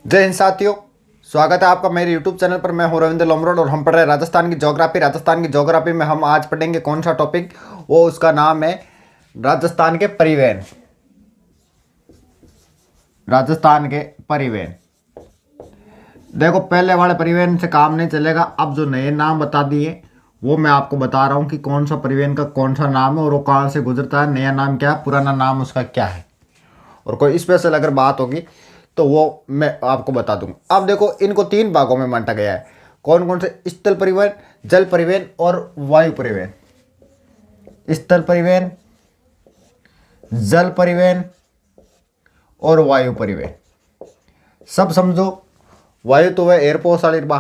जय हिंद साथियों। स्वागत है आपका मेरे YouTube चैनल पर। मैं हूं रविंद्र लोमरोड और हम पढ़ रहे हैं राजस्थान की ज्योग्राफी। राजस्थान की ज्योग्राफी में हम आज पढ़ेंगे कौन सा टॉपिक, वो उसका नाम है राजस्थान के परिवहन। राजस्थान के परिवहन। देखो, पहले वाले परिवहन से काम नहीं चलेगा। अब जो नए नाम बता दिए वो मैं आपको बता रहा हूँ कि कौन सा परिवहन का कौन सा नाम है और वो कहाँ से गुजरता है, नया नाम क्या है, पुराना नाम उसका क्या है। और कोई स्पेशल अगर बात होगी तो वो मैं आपको बता दूंगा। अब देखो, इनको तीन भागों में बांटा गया है। कौन कौन से? स्थल परिवहन, जल परिवहन और वायु परिवहन। स्थल परिवहन, जल परिवहन और वायु परिवहन। सब समझो। वायु तो वह एयरपोर्ट वाली बा,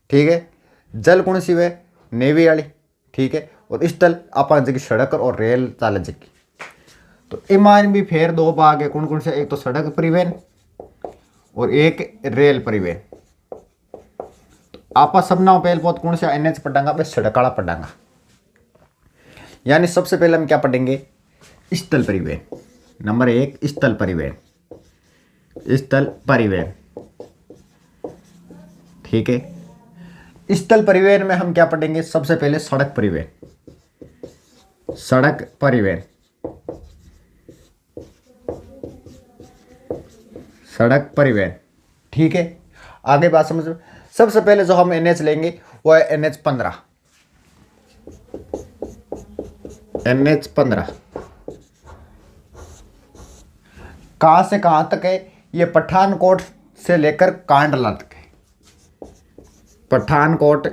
ठीक है। जल कौन सी वह? नेवी वाली, ठीक है। और स्थल अपन जगह सड़क और रेल चाले जगह। तो ईमान भी फेर दो भाग है। कौन कौन से? एक तो सड़क परिवहन और एक रेल परिवहन। तो आपा सबना पहले बहुत कौन सा एनएच पढ़ांगा? बस सड़क वाला पढ़ांगा। यानी सबसे पहले हम क्या पढ़ेंगे? स्थल परिवहन। नंबर एक, स्थल परिवहन। स्थल परिवहन, ठीक है। स्थल परिवहन में हम क्या पढ़ेंगे? सबसे पहले सड़क परिवहन। सड़क परिवहन, सड़क परिवहन, ठीक है। आगे बात समझ। सबसे पहले जो हम एनएच लेंगे वो है NH 15। NH 15 कहां से कहां तक है? ये पठानकोट से लेकर कांडला तक है। पठानकोट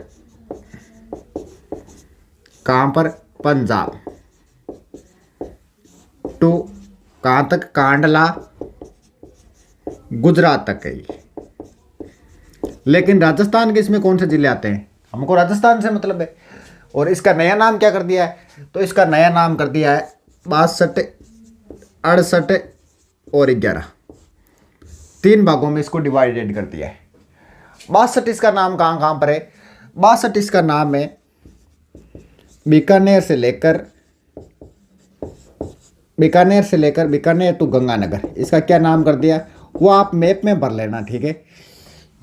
कहां पर? पंजाब। टू कहां तक? कांडला, गुजरात तक है ये। लेकिन राजस्थान के इसमें कौन से जिले आते हैं? हमको राजस्थान से मतलब है। और इसका नया नाम क्या कर दिया है? तो इसका नया नाम कर दिया है 62, 68 और 11। तीन भागों में इसको डिवाइडेड कर दिया है। 62 इसका नाम कहाँ कहाँ पर है? 62 इसका नाम है बीकानेर से लेकर बीकानेर टू गंगानगर। इसका क्या नाम कर दिया वो आप मैप में भर लेना, ठीक है।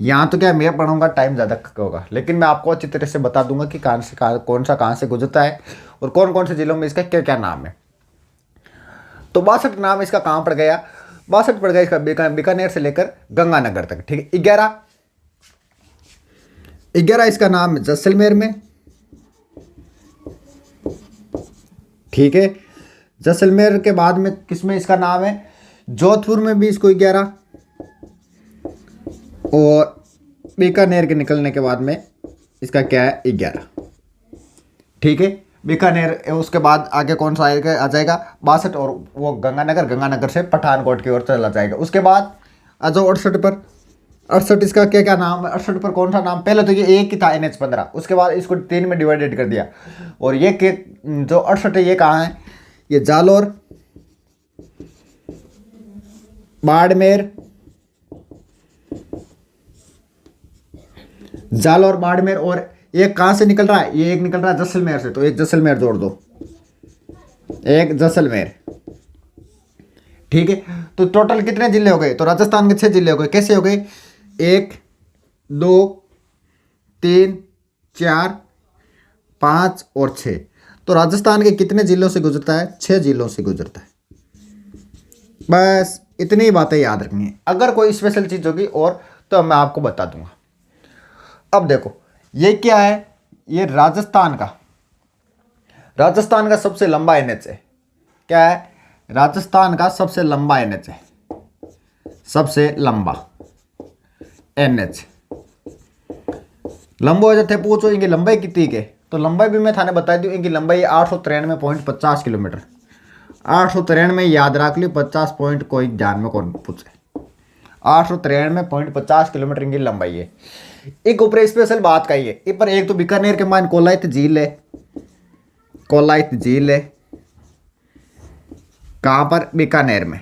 यहाँ तो क्या मैप पढ़ूंगा, टाइम ज़्यादा होगा, लेकिन मैं आपको अच्छी तरह से बता दूंगा कि कौन सा कहाँ से गुजरता है और कौन कौन से जिलों में इसका क्या क्या नाम है। तो 62 नाम इसका कहाँ पड़ गया? 62 पड़ गया इसका बीकानेर से लेकर गंगानगर तक, ठीक है। 11 इसका नाम जैसलमेर में, ठीक है। जैसलमेर के बाद में किसमें इसका नाम है? जोधपुर में भी इसको 11। और बीकानेर के निकलने के बाद में इसका क्या है? 11, ठीक है। बीकानेर, उसके बाद आगे कौन सा आएगा? आ जाएगा 62 और वो गंगानगर से पठानकोट की ओर चला जाएगा। उसके बाद आ जाओ 68 पर। 68 इसका क्या क्या नाम है? 68 पर कौन सा नाम? पहले तो ये एक ही था NH 15, उसके बाद इसको तीन में डिवाइडेड कर दिया। और ये के जो 68 है ये कहाँ है? ये जालोर, बाड़मेर, जालोर, बाड़मेर। और एक कहाँ से निकल रहा है? ये एक निकल रहा है जैसलमेर से, तो एक जैसलमेर जोड़ दो, एक जैसलमेर, ठीक है। तो टोटल कितने जिले हो गए? तो राजस्थान के 6 जिले हो गए। कैसे हो गए? 1, 2, 3, 4, 5 और 6। तो राजस्थान के कितने जिलों से गुजरता है? 6 जिलों से गुजरता है। बस इतनी बातें याद रखनी है। अगर कोई स्पेशल चीज होगी और तो मैं आपको बता दूंगा। अब देखो, ये क्या है? ये राजस्थान का सबसे लंबा NH है। क्या है? राजस्थान का सबसे लंबा NH है। सबसे लंबा NH। लंबो हो जाते पूछो इनकी लंबाई कितनी के? तो लंबाई भी मैं थाने बता दूं, इनकी लंबाई 893.50 किलोमीटर। 893 याद रख ली, 50 पॉइंट कोई ध्यान में कौन पूछे। 893.50 किलोमीटर इनकी लंबाई है। एक ऊपर स्पेशल बात का ही है। पर एक तो बीकानेर के मान कोलायत झील है। कोलायत झील है कहां पर? बीकानेर में।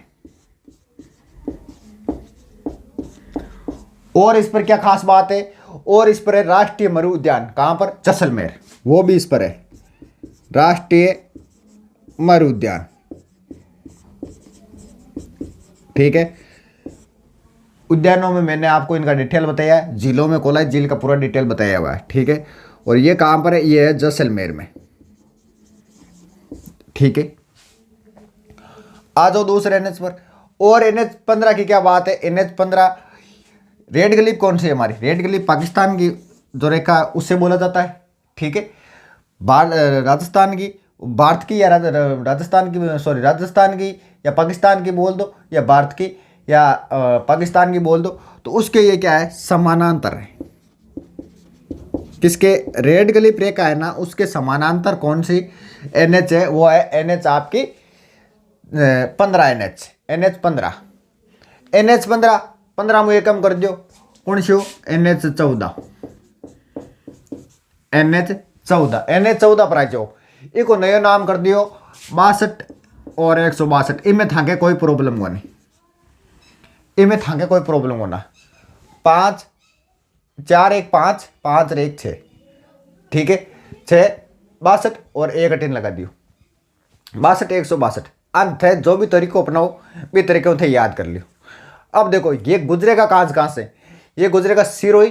और इस पर क्या खास बात है? और इस पर है राष्ट्रीय मरु उद्यान। कहां पर? जैसलमेर। वो भी इस पर है, राष्ट्रीय मरु उद्यान, ठीक है। उद्यानों में मैंने आपको इनका डिटेल बताया है, झीलों में कोलाई झील का पूरा डिटेल बताया हुआ है, ठीक है। और ये कहाँ पर है, ये है जैसलमेर में, ठीक है। आ जाओ दूसरे एनएच पर। और NH-15 की क्या बात है, NH-15 रेड गलीब कौन सी है हमारी, रेड गलीब पाकिस्तान की जो रेखा उससे बोला जाता है, ठीक है। राजस्थान की, भारत की या राजस्थान की, सॉरी राजस्थान की या पाकिस्तान की बोल दो, या भारत की या पाकिस्तान की बोल दो, तो उसके ये क्या है, समानांतर है। किसके, रेड गलीब रेखा है ना, उसके समानांतर कौन सी NH है, वो है NH आपकी 15 NH-15 NH-15 मुझे कम कर दियो, कौन सी हो, NH-14 NH-14 पर आ जाओ। एक नया नाम कर दियो 62 और 162, इनमें थाके कोई प्रॉब्लम को नहीं, इनमें थाके कोई प्रॉब्लम होना, 5 4 1 5 5 1 6, ठीक है। 6 62 और 1 18 लगा दियो, 62 162 अंत है। जो भी तरीको अपनाओ भी तरीके थे याद कर लियो। अब देखो ये गुजरेगा कहाँ से, ये गुजरेगा सिरोही,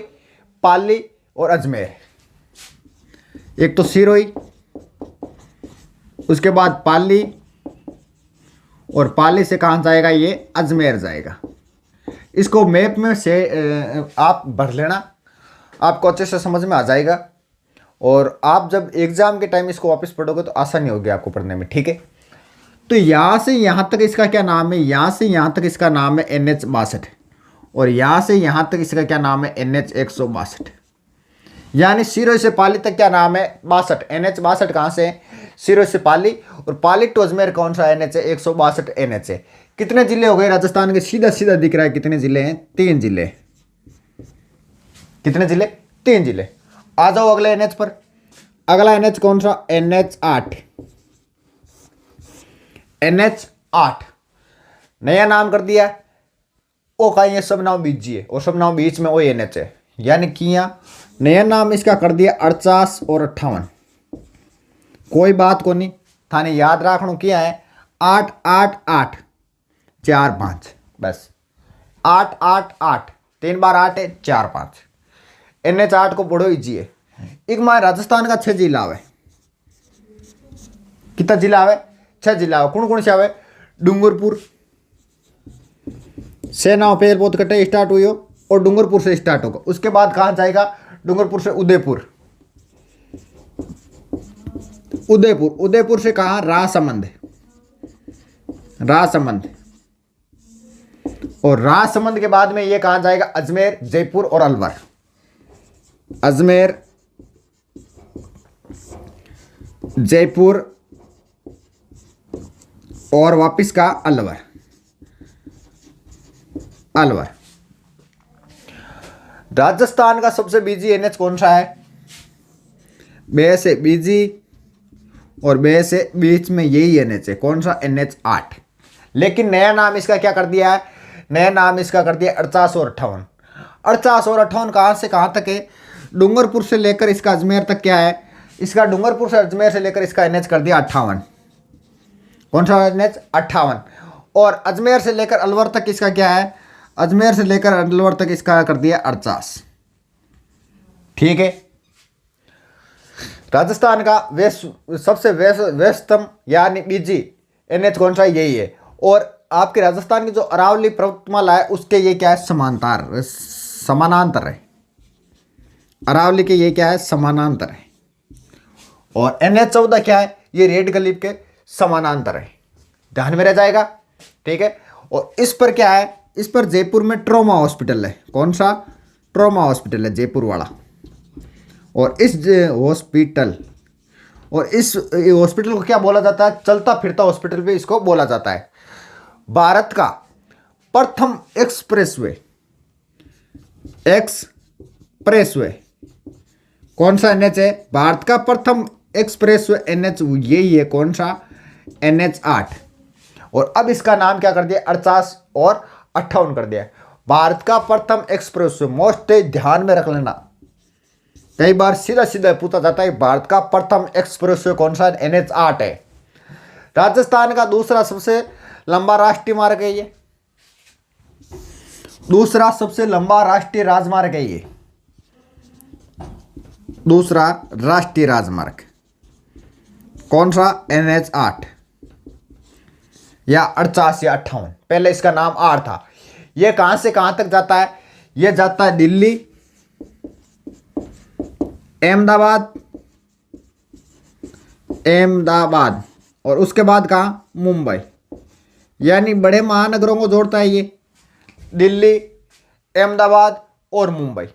पाली और अजमेर। एक तो सिरोही, उसके बाद पाली, और पाली से कहाँ जाएगा, ये अजमेर जाएगा। इसको मैप में से आप भर लेना, आपको अच्छे से समझ में आ जाएगा। और आप जब एग्जाम के टाइम इसको वापस पढ़ोगे तो आसानी होगी आपको पढ़ने में, ठीक है। तो यहाँ से यहाँ तक इसका क्या नाम है, यहाँ से यहाँ तक इसका नाम है NH-62, और यहाँ से यहाँ तक इसका क्या नाम है, NH-162। यानी सिरोही से पाली तक क्या नाम है, 62 NH-62 कहाँ से है, सिरोही से पाली, और पाली टू अजमेर कौन सा NH है, 162 NH है। कितने जिले हो गए राजस्थान के, सीधा सीधा दिख रहा है कितने जिले हैं, 3 जिले। कितने जिले, 3 जिले। आ जाओ अगले NH पर। अगला NH कौन सा, NH-8 NH-8 नया नाम कर दिया। ओ का ये सब नाम बीच है, और सब नाम बीच में वो NH है, यानी कि यहाँ नया नाम इसका कर दिया 48 और 58। कोई बात को नहीं, थाने याद रखना क्या है, 8 8 8 4 5, बस 8 8 8 3 बार 8 है 4 5। NH-8 को पढ़ो इजी है। एक माँ राजस्थान का 6 जिला है, कितना जिला है, 6 जिला। कौन कौन से आवे, डूंगरपुर से नाव पेड़ बहुत कटे स्टार्ट हुई हो, और डूंगरपुर से स्टार्ट होगा। उसके बाद कहाँ जाएगा, डूंगरपुर से उदयपुर, उदयपुर से कहाँ, राजसमंद, और राजसमंद के बाद में ये कहाँ जाएगा, अजमेर, जयपुर और अलवर। अजमेर, जयपुर और वापिस का अलवर। राजस्थान का सबसे बिजी NH कौन सा है, बे से बिजी और बे से बीच में यही NH है, कौन सा, NH-8। लेकिन नया नाम इसका क्या कर दिया है, नया नाम इसका कर दिया 48 और 58। 48 और 58 कहाँ से कहाँ तक है, डूंगरपुर से लेकर इसका अजमेर तक क्या है, इसका डूंगरपुर से अजमेर से लेकर इसका NH कर दिया 58। कौन सा NH, 58। और अजमेर से लेकर अलवर तक इसका क्या है, अजमेर से लेकर अलवर तक इसका कर दिया 48, ठीक है। राजस्थान का सबसे व्यस्तम यानी बिजी NH कौन सा, यही है। और आपके राजस्थान की जो अरावली पर्वतमाला है उसके ये क्या है, समानांतर है। अरावली के ये क्या है, समानांतर है। और NH-14 क्या है, ये रेड गलीब के समानांतर है, ध्यान में रह जाएगा, ठीक है। और इस पर क्या है, इस पर जयपुर में ट्रॉमा हॉस्पिटल है, कौन सा, ट्रॉमा हॉस्पिटल है जयपुर वाला। और इस हॉस्पिटल को क्या बोला जाता है, चलता फिरता हॉस्पिटल भी इसको बोला जाता है। भारत का प्रथम एक्सप्रेसवे कौन सा NH है, भारत का प्रथम एक्सप्रेसवे NH यही है, कौन सा, NH-8। और अब इसका नाम क्या कर दिया, 48 और 58 कर दिया। भारत का प्रथम एक्सप्रेसवे, मोस्ट ध्यान में रख लेना, कई बार सीधा सीधा पूछा जाता है भारत का प्रथम एक्सप्रेसवे कौन सा, NH-8 है। राजस्थान का दूसरा सबसे लंबा राष्ट्रीय मार्ग है ये। दूसरा सबसे लंबा राष्ट्रीय राजमार्ग है ये, दूसरा राष्ट्रीय राजमार्ग कौन सा? NH8 या 48 या 58, पहले इसका नाम आर था। ये कहां से कहां तक जाता है? ये जाता है दिल्ली, अहमदाबाद, अहमदाबाद और उसके बाद कहां? मुंबई। यानी बड़े महानगरों को जोड़ता है ये, दिल्ली, अहमदाबाद और मुंबई।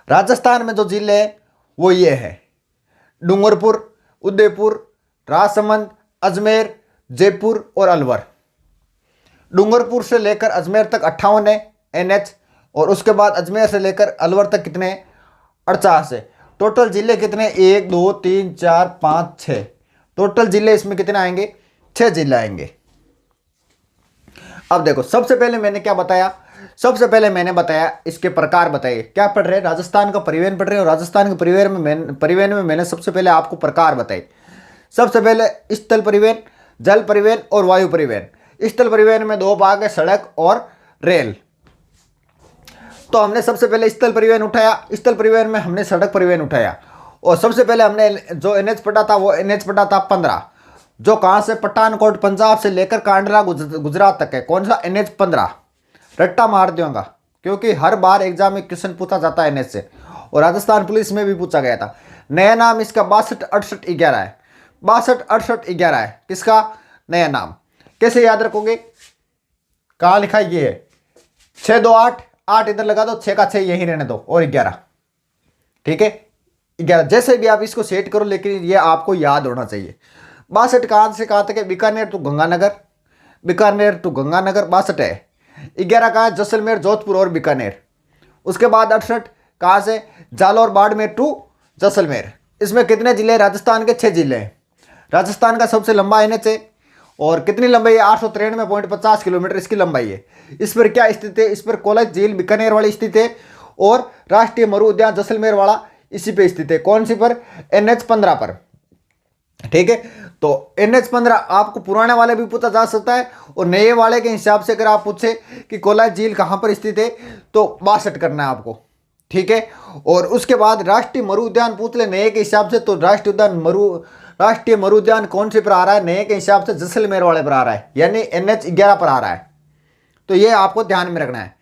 राजस्थान में जो जिले हैं वो ये है डूंगरपुर, उदयपुर, राजसमंद, अजमेर, जयपुर और अलवर। डूंगरपुर से लेकर अजमेर तक 58 है NH, और उसके बाद अजमेर से लेकर अलवर तक कितने? 48 है। टोटल जिले कितने? 1 2 3 4 5 6। टोटल जिले इसमें कितने आएंगे? 6 जिले आएंगे। अब देखो, सबसे पहले मैंने क्या बताया? सबसे पहले मैंने बताया इसके प्रकार बताइए। क्या पढ़ रहे हैं? राजस्थान का परिवहन पढ़ रहे हैं, और राजस्थान के परिवहन में मैंने सबसे पहले आपको प्रकार बताए। सबसे पहले स्थल परिवहन, जल परिवहन और वायु परिवहन। स्थल परिवहन में 2 भाग है, सड़क और रेल। तो हमने सबसे पहले स्थल परिवहन उठाया, स्थल परिवहन में हमने सड़क परिवहन उठाया, और सबसे पहले हमने जो NH पढ़ा था वो NH पढ़ा था 15, जो कहां से? पठानकोट पंजाब से लेकर कांडला गुजरात तक है। कौन सा? NH 15। रट्टा मार दूंगा क्योंकि हर बार एग्जाम में क्वेश्चन पूछा जाता है NH से, और राजस्थान पुलिस में भी पूछा गया था। नया नाम इसका 62-68-11 है। 62-68-11 है किसका नया नाम? कैसे याद रखोगे? कहाँ लिखा है? ये है 628, 8 इधर लगा दो, 6 का 6 यही रहने दो, और 11। ठीक है, 11 जैसे भी आप इसको सेट करो, लेकिन ये आपको याद होना चाहिए। 62 कहाँ से कहाँ तक है? बीकानेर टू गंगानगर, बीकानेर टू गंगानगर 62 है। 11 कहाँ है? जैसलमेर, जोधपुर और बीकानेर। उसके बाद 68 कहाँ से? जालौर, बाड़मेर टू जैसलमेर। इसमें कितने जिले? राजस्थान के 6 जिले हैं। राजस्थान का सबसे लंबा NH है, और कितनी लंबाई है? 893.50 किलोमीटर इसकी लंबाई है। इस पर क्या स्थित है? इस पर कोलक झील बीकानेर वाली स्थित है, और राष्ट्रीय मरु उद्यान जैसलमेर वाला इसी पे स्थित है। कौन सी पर? NH 15 पर। ठीक है, तो NH 15 आपको पुराने वाले भी पूछा जा सकता है, और नए वाले के हिसाब से अगर आप पूछे कि कोलक झील कहाँ पर स्थित है, तो 62 करना है आपको। ठीक है, और उसके बाद राष्ट्रीय मरु उद्यान पूछ ले नए के हिसाब से, तो राष्ट्रीय मरु उद्यान कौन से पर आ रहा है? नए के हिसाब से जैसलमेर वाले पर आ रहा है, यानी NH 11 पर आ रहा है। तो ये आपको ध्यान में रखना है।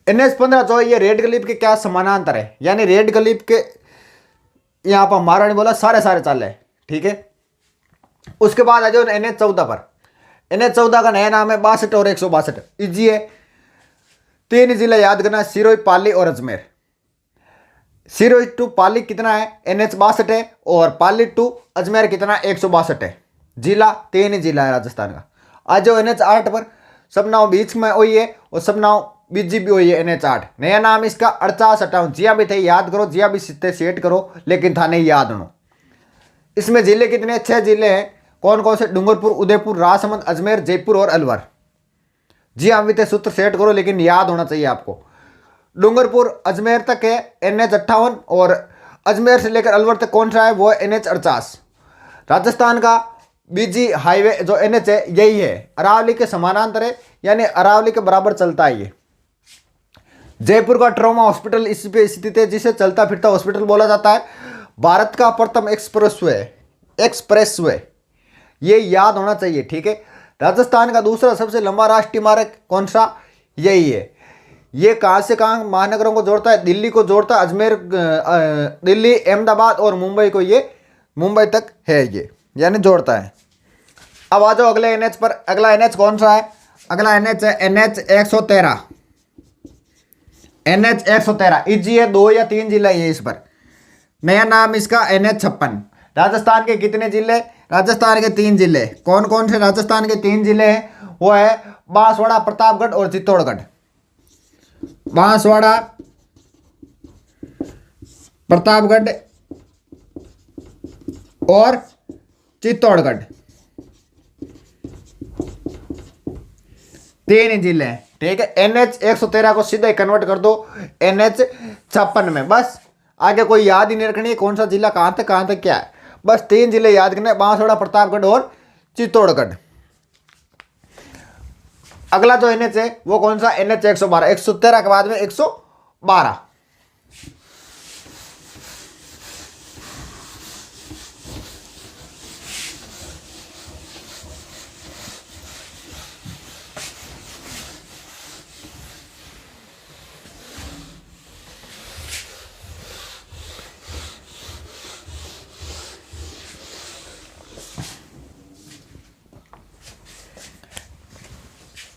NH 15 जो है ये रेड गलीब के क्या समानांतर है, यानी रेड गलीब के यहाँ पर महाराणी बोला सारे चाल है। ठीक है, उसके बाद आ जाओ NH 14 पर। NH 14 का नया नाम है 62 और 162। इजी है, 3 जिले याद करना, सिरोही, पाली और अजमेर। सिरोही टू पाली कितना है? NH 62 है, और पाली टू अजमेर कितना? 162 है। जिला 3 जिला है राजस्थान का। आ जाओ NH 8 पर। सब नाव बीच में वही है, और सब नाव बीच भी वही है NH 8। नया नाम इसका 48-58। जिया भी थे याद करो, जिया भी सेट करो, लेकिन था नहीं याद होना। इसमें जिले कितने? 6 जिले हैं। कौन कौन से? डूंगरपुर, उदयपुर, राजसमंद, अजमेर, जयपुर और अलवर। जी हाँ, भी सूत्र सेट करो, लेकिन याद होना चाहिए आपको। डूंगरपुर अजमेर तक है NH 58, और अजमेर से लेकर अलवर तक कौन सा है? वो NH 48। राजस्थान का बीजी हाईवे जो NH है यही है, अरावली के समानांतर है, यानी अरावली के बराबर चलता है ये। जयपुर का ट्रॉमा हॉस्पिटल इसी पे स्थित है, जिसे चलता फिरता हॉस्पिटल बोला जाता है। भारत का प्रथम एक्सप्रेसवे, ये याद होना चाहिए। ठीक है, राजस्थान का दूसरा सबसे लंबा राष्ट्रीय मार्ग कौन सा? यही है। ये कहाँ से कहाँ महानगरों को जोड़ता है? दिल्ली को जोड़ता है, अजमेर, दिल्ली, अहमदाबाद और मुंबई को, ये मुंबई तक है ये, यानी जोड़ता है। अब आ जाओ अगले NH पर। अगला NH कौन सा है? अगला NH है NH 113। NH 113 इजी है, 2 या 3 जिला है इस पर। नया नाम इसका NH 56। राजस्थान के कितने जिले? राजस्थान के 3 जिले। कौन कौन से राजस्थान के 3 जिले हैं? वो है बांसवाड़ा, प्रतापगढ़ और चित्तौड़गढ़। बांसवाड़ा, प्रतापगढ़ और चित्तौड़गढ़, 3 जिले हैं। ठीक है, NH 113 को सीधा कन्वर्ट कर दो NH 56 में। बस आगे कोई याद ही नहीं रखनी है कौन सा जिला कहां तक क्या है। बस 3 जिले याद करने, बांसवाड़ा, प्रतापगढ़ और चित्तौड़गढ़। अगला जो NH है वो कौन सा, NH 112, 113 के बाद में 112।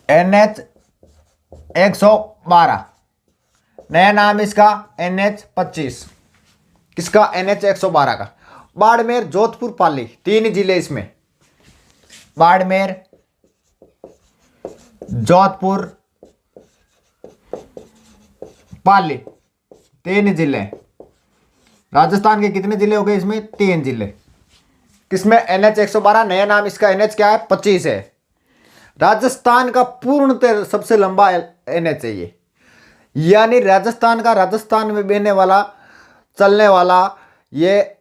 NH 112, नया नाम इसका NH 25। किसका, NH 112 का। बाड़मेर, जोधपुर, पाली, 3 जिले इसमें। बाड़मेर, जोधपुर, पाली, 3 जिले। राजस्थान के कितने जिले हो गए इसमें, 3 जिले। किसमें, NH 112, नया नाम इसका NH क्या है, 25 है। राजस्थान का पूर्णतः सबसे लंबा NH है ये, यानी राजस्थान का, राजस्थान में बहने वाला, चलने वाला ये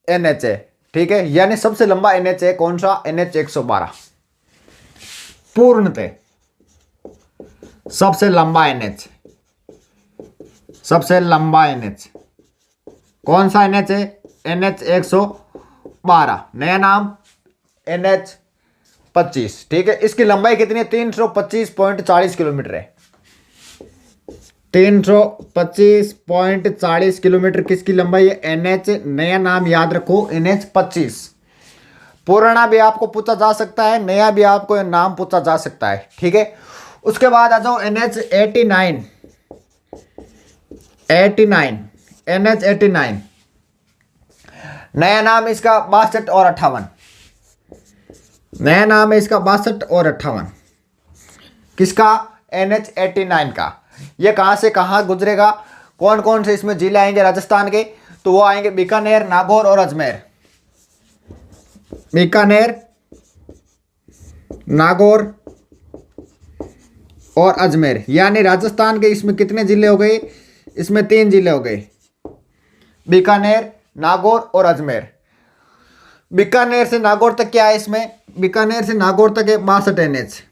NH है, ठीक है। यानी सबसे लंबा NH है कौन सा, NH 112, पूर्णतः सबसे लंबा NH, सबसे लंबा NH कौन सा NH है, NH 112, नया नाम NH 25, ठीक है। इसकी लंबाई कितनी है, 325.40 किलोमीटर है। 325.40 किलोमीटर किसकी लंबाई है, NH, नया नाम याद रखो NH 25। पुराना भी आपको पूछा जा सकता है, नया भी आपको नाम पूछा जा सकता है, ठीक है। उसके बाद आ जाओ NH 89, 89, NH 89, नया नाम इसका 62 और 58, नया नाम है इसका 62 और 58। किसका, NH 89 का। ये कहां से कहां गुजरेगा, कौन कौन से इसमें जिले आएंगे राजस्थान के, तो वो आएंगे बीकानेर, नागौर और अजमेर। बीकानेर, नागौर और अजमेर, यानी राजस्थान के इसमें कितने जिले हो गए, इसमें 3 जिले हो गए, बीकानेर, नागौर और अजमेर। बीकानेर से नागौर तक क्या है इसमें, बीकानेर से नागौर तक है 62 NH,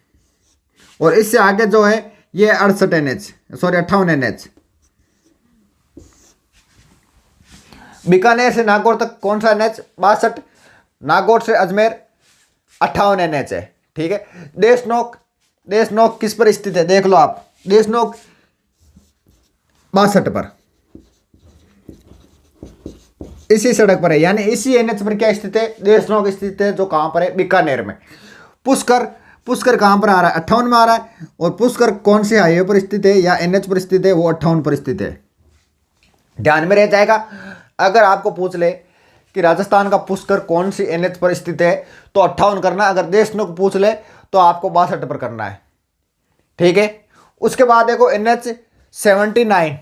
और इससे आगे जो है ये 68 NH, सॉरी 58 NH। बीकानेर से नागौर तक कौन सा NH, 62, नागौर से अजमेर 58 NH है, ठीक है। देशनोक, देशनोक किस पर स्थित है, देख लो आप, देशनोक 62 पर, इसी सड़क पर है, यानी इसी NH पर क्या स्थित है, देशनोक स्थित है, जो कहां पर है, बीकानेर में। पुष्कर, पुष्कर कहां पर आ रहा है, 58 में आ रहा है, और पुष्कर कौन से हाईवे पर स्थित है या NH पर स्थित है, वो 58 पर स्थित है। ध्यान में रह जाएगा। अगर आपको पूछ ले कि राजस्थान का पुष्कर कौन सी NH पर स्थित है, तो 58 करना, अगर देशनोक पूछ ले तो आपको 62 पर करना है, ठीक है। उसके बाद देखो NH 79,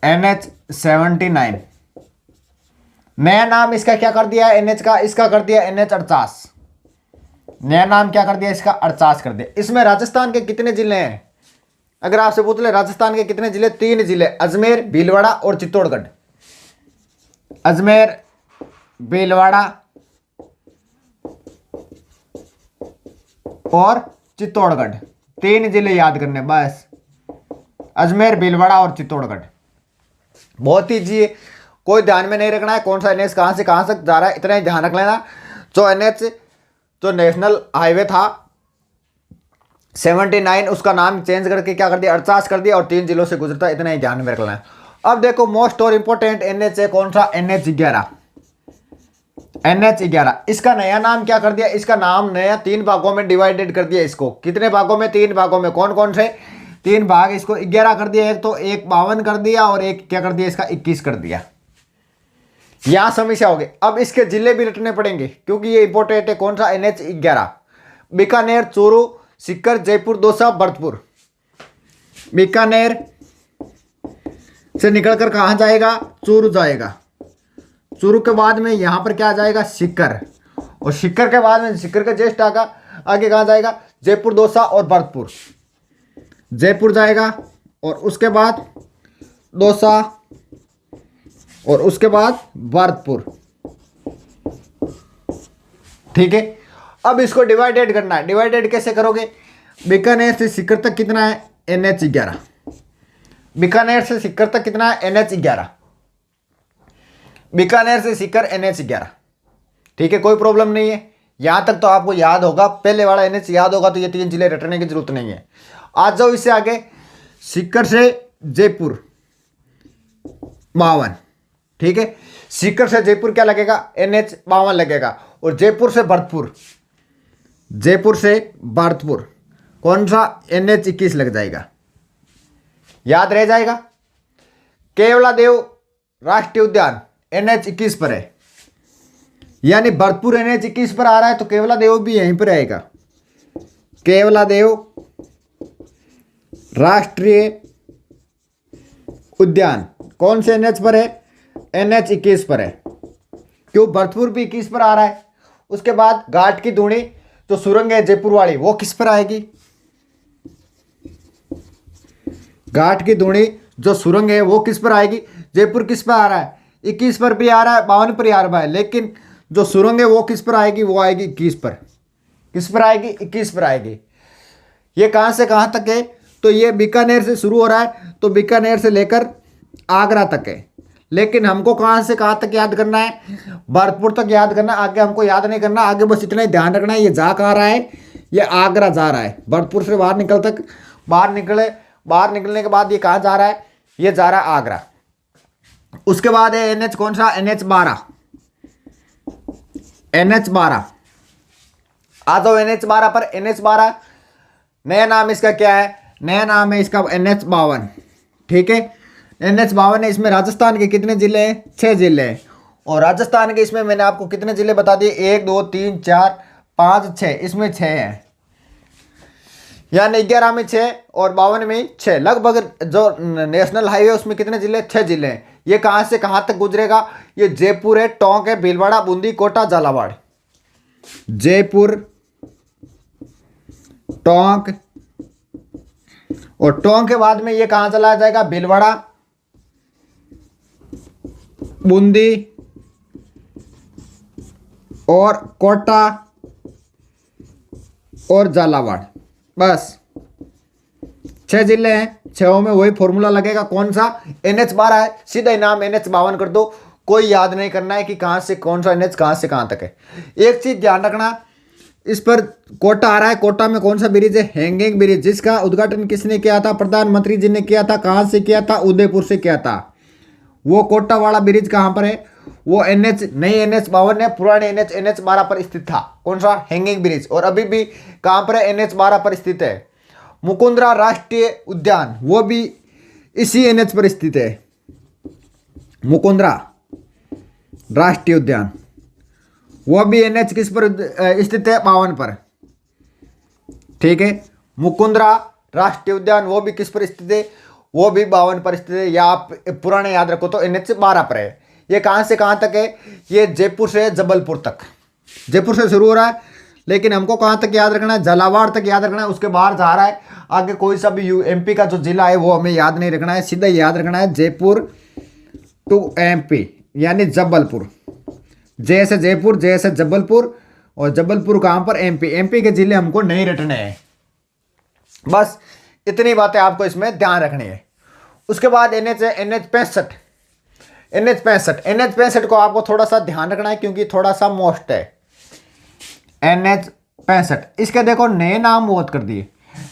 NH 79, नया नाम इसका क्या कर दिया है NH का, इसका कर दिया NH 48, नया नाम क्या कर दिया इसका, 48 कर दिया। इसमें राजस्थान के कितने जिले हैं, अगर आपसे पूछ ले राजस्थान के कितने जिले, 3 जिले, अजमेर, भीलवाड़ा और चित्तौड़गढ़। अजमेर, भीलवाड़ा और चित्तौड़गढ़, 3 जिले याद करने बस, अजमेर, भीलवाड़ा और चित्तौड़गढ़। बहुत ही जी, कोई ध्यान में नहीं रखना है कौन सा NH कहां से कहां तक जा रहा है, इतना ही ध्यान रख लेना। जो NH जो नेशनल हाईवे था 79, उसका नाम चेंज करके क्या कर दिया, 48 कर दिया, और 3 जिलों से गुजरता है, इतना ही ध्यान में रखना है। अब देखो मोस्ट और इंपॉर्टेंट NH है कौन सा, NH 11, NH 11, इसका नया नाम क्या कर दिया, इसका नाम नया 3 भागों में डिवाइडेड कर दिया इसको। कितने भागों में, 3 भागों में। कौन कौन से 3 भाग, इसको 11 कर दिया, एक तो एक 52 कर दिया, और एक क्या कर दिया इसका 21 कर दिया। यहां समस्या होगी। अब इसके जिले भी रटने पड़ेंगे क्योंकि ये इंपॉर्टेंट है कौन सा, NH 11, बीकानेर, चूरू, सीकर, जयपुर, दौसा, भरतपुर। बीकानेर से निकलकर कहां जाएगा, चूरू जाएगा। चूरू के बाद में यहां पर क्या जाएगा, सीकर, और सीकर के बाद में, सीकर के जस्ट आगे कहां जाएगा, जयपुर, दौसा और भरतपुर। जयपुर जाएगा, और उसके बाद दौसा, और उसके बाद भरतपुर। ठीक है, अब इसको डिवाइडेड करना है। डिवाइडेड कैसे करोगे? बीकानेर से सीकर तक कितना है? NH11। बीकानेर से सीकर तक कितना है? NH11। बीकानेर से सीकर NH11। ठीक है, कोई प्रॉब्लम नहीं है, यहां तक तो आपको याद होगा। पहले वाला NH याद होगा तो ये 3 जिले रटने की जरूरत नहीं है। आज जाओ इससे आगे, सीकर से जयपुर 52। ठीक है, सीकर से जयपुर क्या लगेगा? NH52 लगेगा। और जयपुर से भरतपुर, जयपुर से भरतपुर कौन सा? NH21 लग जाएगा, याद रह जाएगा। केवलादेव राष्ट्रीय उद्यान NH21 पर है, यानी भरतपुर NH21 पर आ रहा है तो केवलादेव भी यहीं पर आएगा। केवलादेव राष्ट्रीय उद्यान कौन से NH पर है? NH21 पर है। क्यों? भरतपुर भी 21 पर आ रहा है। उसके बाद घाट की धूणी जो सुरंग है जयपुर वाली, वो किस पर आएगी? घाट की धूणी जो सुरंग है वो किस पर आएगी? जयपुर किस पर आ रहा है? 21 पर भी आ रहा है, 52 पर आ रहा है, लेकिन जो सुरंग है वो किस पर आएगी? वो आएगी 21 पर। किस पर आएगी? 21 पर आएगी। ये कहां से कहां तक है? तो ये बीकानेर से शुरू हो रहा है, तो बीकानेर से लेकर आगरा तक है। लेकिन हमको कहां से कहां तक याद करना है? भरतपुर तक याद करना, आगे हमको याद नहीं करना। आगे बस इतना ही ध्यान रखना है, ये जा कहाँ रहा है? ये आगरा जा रहा है। भरतपुर से बाहर निकल तक, बाहर निकलने के बाद ये कहाँ जा रहा है? ये जा रहा है आगरा। उसके बाद है NH कौन सा? NH12। NH12 आ जाओ NH12 पर। NH12 नया नाम इसका क्या है? नया नाम है इसका NH52। ठीक है, NH52 है। इसमें राजस्थान के कितने जिले हैं? 6 जिले हैं। और राजस्थान के इसमें मैंने आपको कितने जिले बता दिए? 1 2 3 4 5 6, इसमें 6 हैं, यानी 11 में 6 और 52 में 6। लगभग जो नेशनल हाईवे उसमें कितने जिले? 6 जिले हैं। ये कहां से कहां तक गुजरेगा? ये जयपुर है, टोंक है, भीलवाड़ा, बूंदी, कोटा, झालावाड़। जयपुर, टोंक, और टोंक के बाद में ये कहां चला जाएगा? भीलवाड़ा, बूंदी और कोटा और झालावाड़। बस 6 जिले हैं, 6 में वही फॉर्मूला लगेगा। कौन सा? NH12 है, सीधा ही नाम NH52 कर दो। कोई याद नहीं करना है कि कहां से कौन सा NH कहां से कहां तक है। एक चीज ध्यान रखना, इस पर कोटा आ रहा है। कोटा में कौन सा ब्रिज है? हैंगिंग ब्रिज, जिसका उद्घाटन किसने किया था? प्रधानमंत्री जी ने किया था। कहां से किया था? उदयपुर से किया था। वो कोटा वाला ब्रिज कहां पर है? वो NH नहीं, NH52 है, पुराने NH12 पर स्थित था। कौन सा? Hanging bridge. और अभी भी कहां पर है? NH12 पर स्थित है। मुकुंदरा राष्ट्रीय उद्यान वो भी इसी NH पर स्थित है। मुकुंदरा राष्ट्रीय उद्यान वो भी NH किस पर स्थित है? 52 पर। ठीक है, मुकुंदरा राष्ट्रीय उद्यान वो भी किस पर स्थित है? वो भी 52 पर स्थित है। या आप पुराने याद रखो तो NH12 पर है। ये कहां से कहां तक है? ये जयपुर से जबलपुर तक। जयपुर से शुरू हो रहा है, लेकिन हमको कहां तक याद रखना है? झालावाड़ तक याद रखना है। उसके बाहर जा रहा है, आगे कोई सा भी MP का जो जिला है वो हमें याद नहीं रखना है, सीधा याद रखना है जयपुर टू MP, यानी जबलपुर। जय से जयपुर, जय से जबलपुर, और जबलपुर कहां पर? MP के जिले हमको नहीं रटने हैं। बस इतनी बातें आपको इसमें ध्यान रखनी है। उसके बाद NH है NH65। NH65 को आपको थोड़ा सा ध्यान रखना है, क्योंकि थोड़ा सा मोस्ट है। NH65 इसके देखो नए नाम बहुत कर दिए।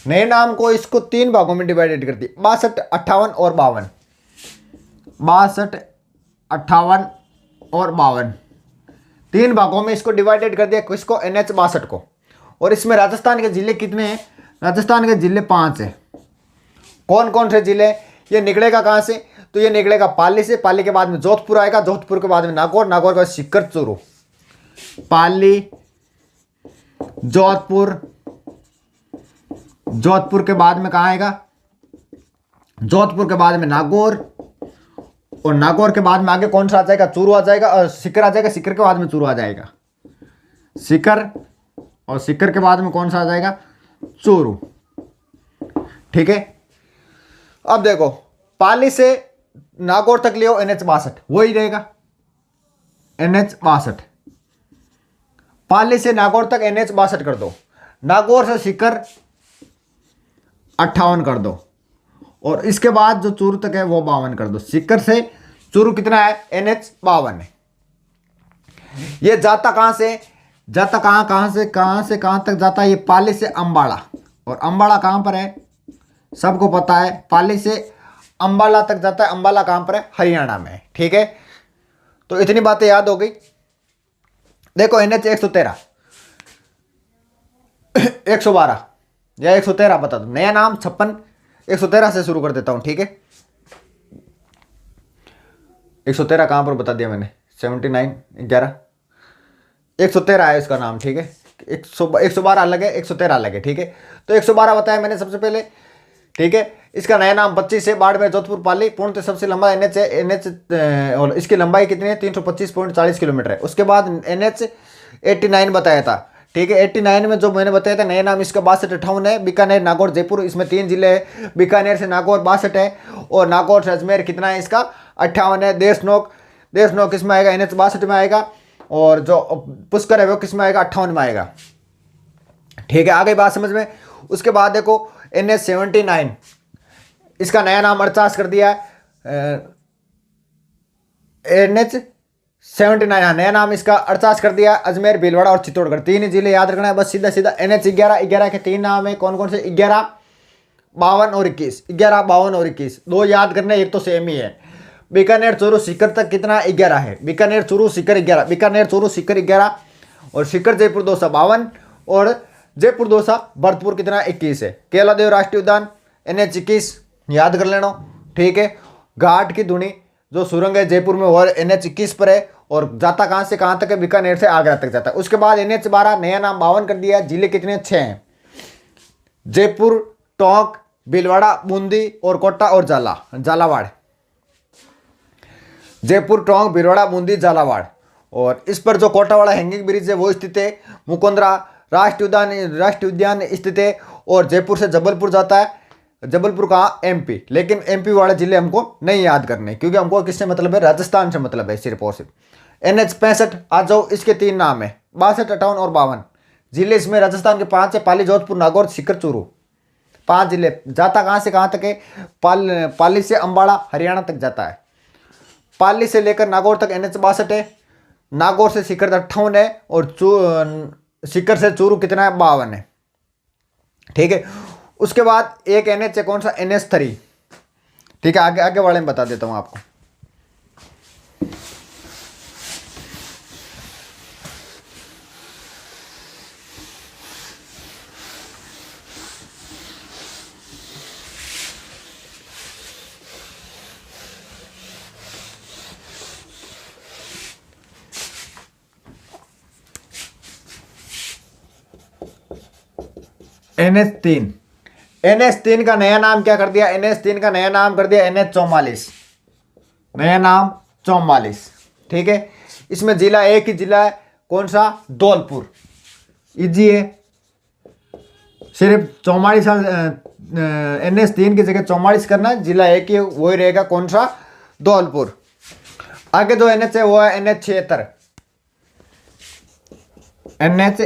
नए नाम को इसको 3 भागों में डिवाइडेड कर दिए, 62, 58 और 52। 62, 58 और 52 3 भागों में इसको डिवाइडेड कर दिया। किसको? NH62 को। और इसमें राजस्थान के जिले कितने हैं? राजस्थान के जिले 5 हैं। कौन कौन से जिले? ये निकलेगा कहां से? तो ये निकलेगा पाली से। पाली के बाद में जोधपुर आएगा, जोधपुर के बाद में नागौर, नागौर के बाद सीकर, चूरू। पाली, जोधपुर, जोधपुर के बाद में कहां आएगा? जोधपुर के बाद में नागौर, और नागौर के बाद में आगे कौन सा आ जाएगा? चूरू आ जाएगा, और सीकर आ जाएगा। सीकर के बाद में चूरू आ जाएगा। सीकर, और सीकर के बाद में कौन सा आ जाएगा? चूरू। ठीक है, अब देखो पाली से नागौर तक ले NH62 वही रहेगा, NH62। पाली से नागौर तक NH 62 कर दो, नागौर से सीकर 58 कर दो, और इसके बाद जो चूरू तक है वो 52 कर दो। सीकर से चूरू कितना है? NH 52 है। ये जाता कहां से? जाता कहां से कहां तक जाता है? ये पाली से अंबाला, और अंबाला कहां पर है? सबको पता है, पाली से अंबाला तक जाता है। अंबाला कहां पर है? हरियाणा में। ठीक है, तो इतनी बातें याद हो गई। देखो NH 113 112 या 113 बता दो, नया नाम 56 113 से शुरू कर देता हूं। ठीक है, 113 कहां पर बता दिया मैंने? 79 11 113 है इसका नाम। ठीक है, 112 अलग है, 113 अलग है। ठीक है, तो 112 बताया मैंने सबसे पहले। ठीक है, इसका नया नाम 25 है, बाड़मेर जोधपुर पाली पूर्णतः सबसे लंबा NH है। NH और इसकी लंबाई कितनी है? 325.40 किलोमीटर है। उसके बाद NH 89 बताया था। ठीक है, 89 में जो मैंने बताया था नया नाम इसका 62-58 है। बीकानेर नागौर जयपुर, इसमें 3 जिले हैं। बीकानेर से नागौर 62 है, और नागौर से अजमेर कितना है इसका? 58 है। देशनोक किसमें आएगा? NH 62 में आएगा, और जो पुष्कर है वो किसमें आएगा? 58 में आएगा। ठीक है, आ गई बात समझ में। उसके बाद देखो NH 79, इसका नया नाम 48 कर दिया है। NH 79 नया नाम इसका 48 कर दिया। अजमेर, भीलवाड़ा और चित्तौड़गढ़ 3 जिले याद रखना है बस, सीधा सीधा। NH 11 के 3 नाम है, कौन कौन से? 11, 52 और 21। 11, 52 और 21 दो याद करने, एक तो सेम ही है। बीकानेर चूरू सीकर तक कितना? 11 है। बीकानेर चूरू सीकर 11, बीकानेर चूरू सीकर 11, और सीकर जयपुर 252, और जयपुर दौसा भरतपुर कितना? 21 है। केलादेव राष्ट्रीय उद्यान NH 21 याद कर लेना। ठीक है, घाट की धुनी जो सुरंग है जयपुर में वो NH 21 पर है, और जाता कहां से कहां तक है? बीकानेर से आगरा तक जाता है। उसके बाद NH 12 नया नाम 52 कर दिया। जिले कितने? 6 हैं, जयपुर, टोंक, भीलवाड़ा, बूंदी और कोटा और झालावाड़। जयपुर, टोंक, भीलवाड़ा, बूंदी, झालावाड़। और इस पर जो कोटा वाला हैंगिंग ब्रिज है वो स्थित है। मुकुंदरा राष्ट्रीय उद्यान स्थित है, और जयपुर से जबलपुर जाता है। जबलपुर कहाँ? MP, लेकिन MP वाले जिले हमको नहीं याद करने, क्योंकि हमको किससे मतलब है? राजस्थान से मतलब है सिर्फ और सिर्फ। NH 65 आ जाओ, इसके 3 नाम है, 62, 58 और 52 जिले। इसमें राजस्थान के 5 है, पाली, जोधपुर, नागौर, सीकर, चूरू, 5 जिले। जाता कहाँ से कहाँ तक है? पाली से अंबाला हरियाणा तक जाता है। पाली से लेकर नागौर तक NH 62 है। नागौर से सीकर 58 है, और सीकर से चूरू कितना है? 52 है। ठीक है, उसके बाद एक NH है, कौन सा? NH 3। ठीक है, आगे वाले में बता देता हूं आपको। NH 3 का नया नाम क्या कर दिया? NH 3 का नया नाम कर दिया NH 44, नया नाम 44। ठीक है, इसमें जिला एक ही जिला है, कौन सा? धौलपुर। इजी है, सिर्फ 44 NH 3 की जगह 44 करना है, जिला एक ही वही रहेगा, कौन सा? धौलपुर। आगे जो NH है वो है NH 76, NH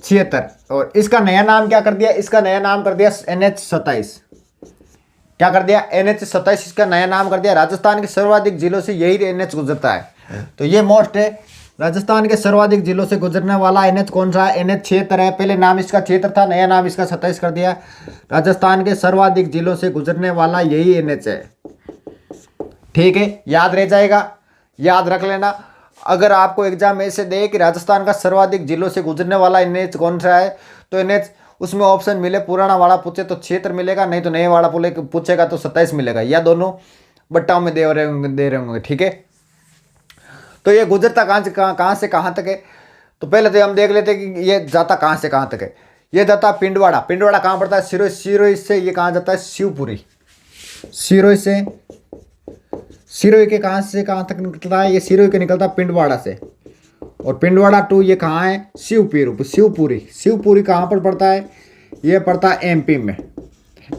76, और इसका नया नाम क्या कर दिया? इसका नया नाम कर दिया NH 27। क्या कर दिया? NH 27 इसका नया नाम कर दिया। राजस्थान के सर्वाधिक जिलों से यही NH गुजरता है, तो ये मोस्ट है। राजस्थान के सर्वाधिक जिलों से गुजरने वाला NH कौन सा है? NH 76 है। पहले नाम इसका 76 था, नया नाम इसका 27 कर दिया। राजस्थान के सर्वाधिक जिलों से गुजरने वाला यही NH है। ठीक है, याद रह जाएगा, याद रख लेना। अगर आपको एग्जाम में से दे कि राजस्थान का सर्वाधिक जिलों से गुजरने वाला NH कौन सा है, तो NH उसमें ऑप्शन मिले, पुराना वाला पूछे तो 76 मिलेगा, नहीं तो नए वाला पूछेगा तो 27 मिलेगा, या दोनों बट्टाओं में दे रहे होंगे। ठीक है, तो ये गुजरता कहाँ से कहाँ तक है? तो पहले तो हम देख लेते हैं कि ये जाता कहाँ से कहाँ तक है। ये जाता पिंडवाड़ा। पिंडवाड़ा कहाँ पड़ता है? सिरोही से ये कहाँ जाता है? शिवपुरी। सिरोही के कहाँ से कहाँ तक निकलता है? ये सिरोही के निकलता है पिंडवाड़ा से, और पिंडवाड़ा टू ये कहाँ है? शिवपुरी कहाँ पर पड़ता है? ये पड़ता है MP में।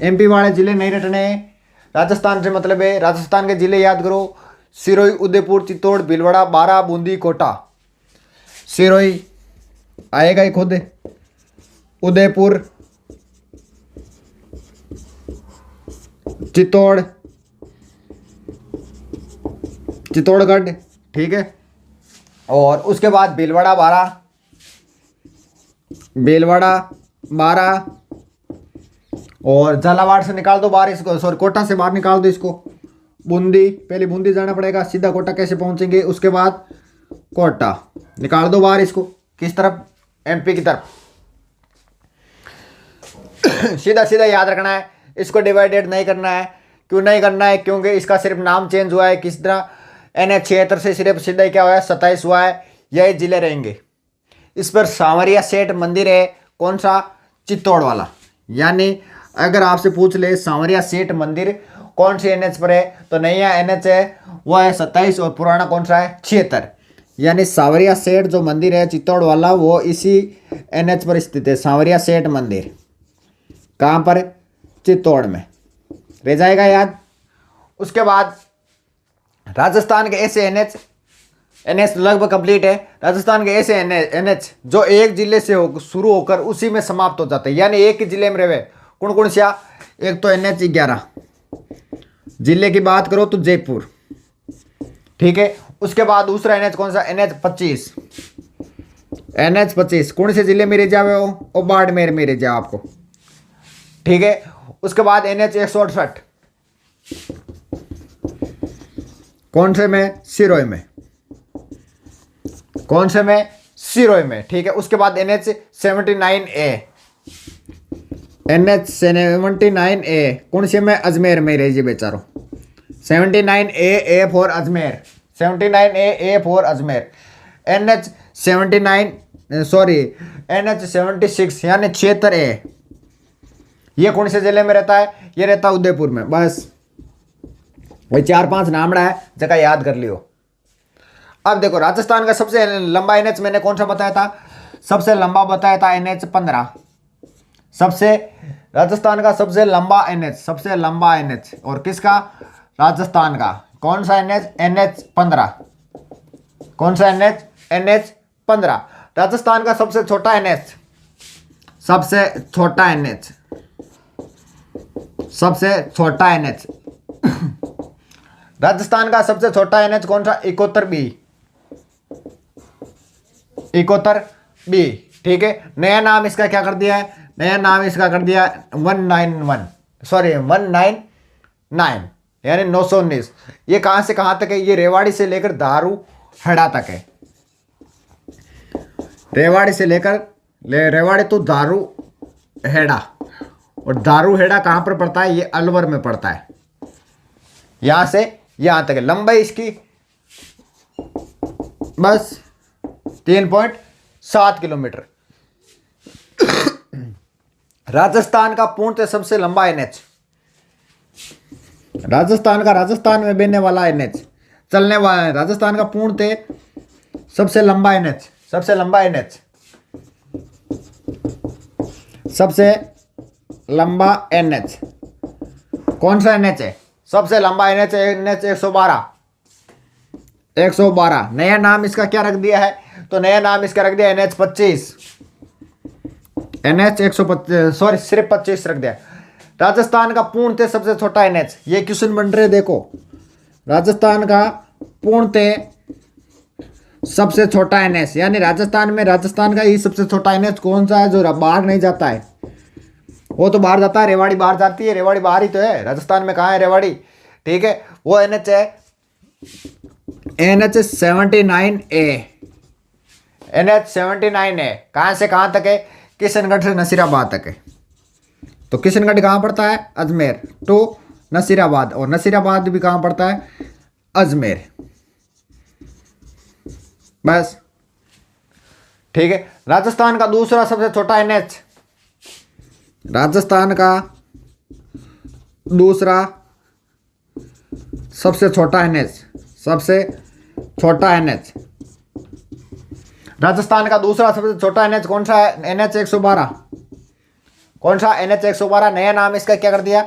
MP वाले जिले नहीं रटने हैं, राजस्थान से मतलब है। राजस्थान के जिले याद करो: सिरोही, उदयपुर, चित्तौड़, भीलवाड़ा, बारा, बूंदी, कोटा। सिरोही, आएगा ही खुद। उदयपुर, चित्तौड़, चित्तौड़गढ़, ठीक है। और उसके बाद भीलवाड़ा 12, भीलवाड़ा 12, और झालावाड़ से निकाल दो बाहर इसको, सॉरी कोटा से बाहर निकाल दो इसको। बूंदी, पहले बूंदी जाना पड़ेगा, सीधा कोटा कैसे पहुंचेंगे, उसके बाद कोटा निकाल दो बाहर इसको। किस तरफ, एमपी की तरफ। सीधा सीधा याद रखना है, इसको डिवाइडेड नहीं करना है। क्यों नहीं करना है, क्योंकि इसका सिर्फ नाम चेंज हुआ है। किस तरह NH 76 से सिर्फ सीधा क्या हुआ है, 27 हुआ है। यही जिले रहेंगे। इस पर सांवरिया सेठ मंदिर है, कौन सा, चित्तौड़ वाला। यानी अगर आपसे पूछ ले सांवरिया सेठ मंदिर कौन सी NH पर है, तो नया NH है वो है 27 और पुराना कौन सा है, 76। यानी सांवरिया सेठ जो मंदिर है चित्तौड़ वाला, वो इसी NH पर स्थित है। सांवरिया सेठ मंदिर कहाँ पर, चित्तौड़ में, रह जाएगा याद। उसके बाद राजस्थान के ऐसे NH लगभग कंप्लीट है। राजस्थान के ऐसे NH जो एक जिले से शुरू होकर उसी में समाप्त हो जाते हैं, यानी एक ही जिले में रहे। कौन कौन सा, एक तो NH 11, जिले की बात करो तो जयपुर, ठीक है। उसके बाद दूसरा NH कौन सा, NH 25, NH 25 कौन से जिले में रह जावे हो, बाड़मेर में रह जाओ आपको, ठीक है। उसके बाद NH 168 कौन से में, सिरोही में, कौन से में, सिरोही में, ठीक है। उसके बाद NH 79A, NH 79A कौन से में, अजमेर में रह जी बेचारो। 79A for Ajmer, 79A for Ajmer. NH 79 sorry NH 76 यानी 76A, ये कौन से जिले में रहता है, ये रहता है उदयपुर में। बस वही 4-5 नामड़ा है, जगह याद कर लियो। अब देखो राजस्थान का सबसे लंबा NH मैंने कौन सा बताया था, सबसे लंबा बताया था NH 15। सबसे राजस्थान का सबसे लंबा NH, सबसे लंबा NH, और किसका, राजस्थान का कौन सा NH 15, कौन सा NH 15। राजस्थान का सबसे छोटा NH, सबसे छोटा NH, सबसे छोटा NH राजस्थान का सबसे छोटा NH कौन सा, 71B, 71B, ठीक है। नया नाम इसका क्या कर दिया है, नया नाम इसका कर दिया 191, सॉरी 199, यानी 919। ये कहां से कहां तक है, ये रेवाड़ी से लेकर दारू हेड़ा तक है। रेवाड़ी से लेकर रेवाड़ी तो दारू हेड़ा, और दारू हेड़ा कहां पर पड़ता है, ये अलवर में पड़ता है। यहां से यहां तक है लंबाई इसकी, बस 3.7 किलोमीटर। राजस्थान का पूर्णतः सबसे लंबा NH, राजस्थान का, राजस्थान में बहने वाला NH चलने वाला है। राजस्थान का पूर्णतः सबसे लंबा NH, सबसे लंबा NH, सबसे लंबा NH कौन सा NH है, सबसे लंबा NH है NH 112, 112। नया नाम इसका क्या रख दिया है, तो नया नाम इसका रख दिया NH 25, NH 125, सॉरी सिर्फ 25 रख दिया। राजस्थान का पूर्णतः सबसे छोटा NH, ये क्वेश्चन बन रहे देखो, राजस्थान का पूर्णतः सबसे छोटा NH, यानी राजस्थान में राजस्थान का ही सबसे छोटा NH कौन सा है जो बाहर नहीं जाता है। वो तो बाहर जाता है, रेवाड़ी बाहर जाती है, रेवाड़ी बाहर ही तो है, राजस्थान में कहाँ है रेवाड़ी, ठीक है। वो NH है NH 79A, NH 79A कहाँ से कहाँ तक है, किशनगढ़ से नसीराबाद तक है। तो किशनगढ़ कहाँ पड़ता है, अजमेर टू नसीराबाद, और नसीराबाद भी कहाँ पड़ता है, अजमेर। बस ठीक है। राजस्थान का दूसरा सबसे छोटा NH, राजस्थान का दूसरा सबसे छोटा NH, सबसे छोटा NH, राजस्थान का दूसरा सबसे छोटा NH कौन सा है, NH 112, कौन सा NH 112। नया नाम इसका क्या कर दिया,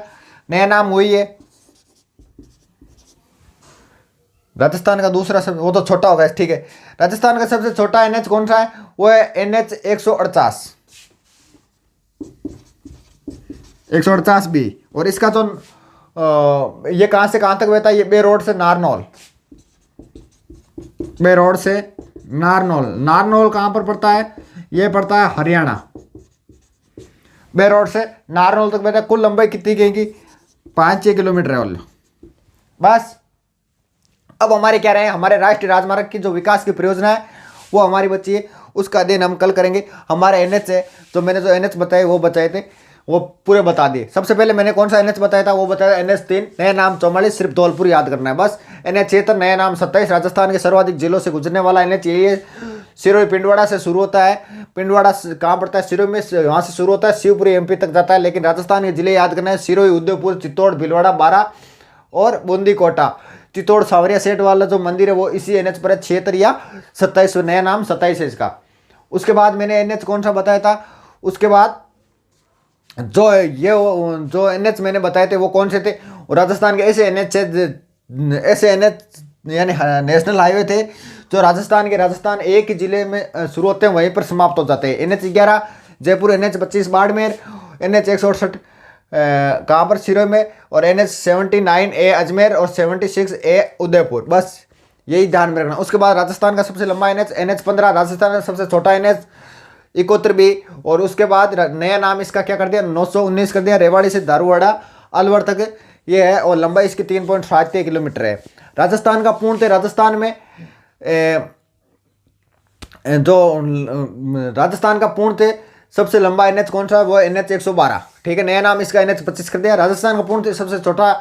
नया नाम हुई है राजस्थान का दूसरा सब वो तो छोटा होगा, ठीक है। राजस्थान का सबसे छोटा एनएच कौन सा है? वो है एनएच 148, 148 बी। और इसका तो ये कहाँ से कहाँ तक बहता है? ये बेरोड से नारनौल, बेरोड से नारनौल। नारनौल कहाँ पर पड़ता है? ये पड़ता है हरियाणा। बेरोड से नारनौल तक बहता है। कुल लंबाई कितनी कहेंगी? 5-6 किलोमीटर है बस। अब हमारे क्या रहे हैं, हमारे राष्ट्रीय राजमार्ग की जो विकास की परियोजना है वो हमारी बची है, उसका अध्ययन हम कल करेंगे। हमारे एनएच है, तो मैंने जो एनएच बताए वो बताए थे, वो पूरे बता दिए। सबसे पहले मैंने कौन सा एनएच बताया था? वो बताया NH3, नया नाम 44, सिर्फ धौलपुर याद करना है बस। NH76, नया नाम 27, राजस्थान के सर्वाधिक जिलों से गुजरने वाला एनएच यही है। सिरोही पिंडवाड़ा से शुरू होता है। पिंडवाड़ा कहाँ पड़ता है? सिरोही में, वहाँ से शुरू होता है, शिवपुरी MP तक जाता है। लेकिन राजस्थान के जिले याद करना है, सिरोही, उदयपुर, चित्तौड़, भीलवाड़ा, बारां और बूंदी कोटा। चित्तौड़ सावरिया सेठ वाला जो मंदिर है वो इसी एनएच पर है, 76 या 27, नया नाम 27 है इसका। उसके बाद मैंने एनएच कौन सा बताया था? उसके बाद जो एनएच मैंने बताए थे वो कौन से थे? राजस्थान के ऐसे एनएच यानी नेशनल हाईवे थे जो राजस्थान एक ही जिले में शुरू होते हैं, वहीं पर समाप्त हो जाते हैं। NH11 Jaipur, NH25 Barmer, NH168 कहाँ पर? सिरोही में, और NH79A अजमेर और 76A उदयपुर। बस यही ध्यान में रखना। उसके बाद राजस्थान का सबसे लंबा NH15, राजस्थान का सबसे छोटा NH 71 भी। और उसके बाद नया नाम इसका क्या कर दिया? 919 कर दिया। रेवाड़ी से दारूवाड़ा अलवर तक ये है, और लंबाई इसकी 3.73 किलोमीटर है। राजस्थान का पूर्णतः राजस्थान में राजस्थान का पूर्णतः सबसे लंबा एनएच कौन सा है? वो NH 112, ठीक है। नया नाम इसका NH 25 कर दिया। राजस्थान का पूर्णतः सबसे छोटा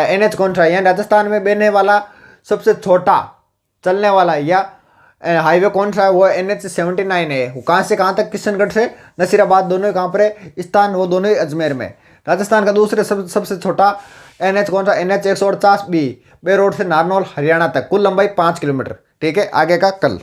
NH कौन सा है? यहाँ राजस्थान में बहने वाला सबसे छोटा चलने वाला या हाईवे कौन सा है? वो NH 79 है। वो कहाँ से कहाँ तक? किशनगढ़ से नसीराबाद, दोनों कहाँ पर है स्थान? वो दोनों ही अजमेर में। राजस्थान का दूसरे सबसे छोटा NH कौन सा? NH 148 बी, बेरोड से नारनौल हरियाणा तक। कुल लंबाई 5 किलोमीटर, ठीक है। आगे का कल।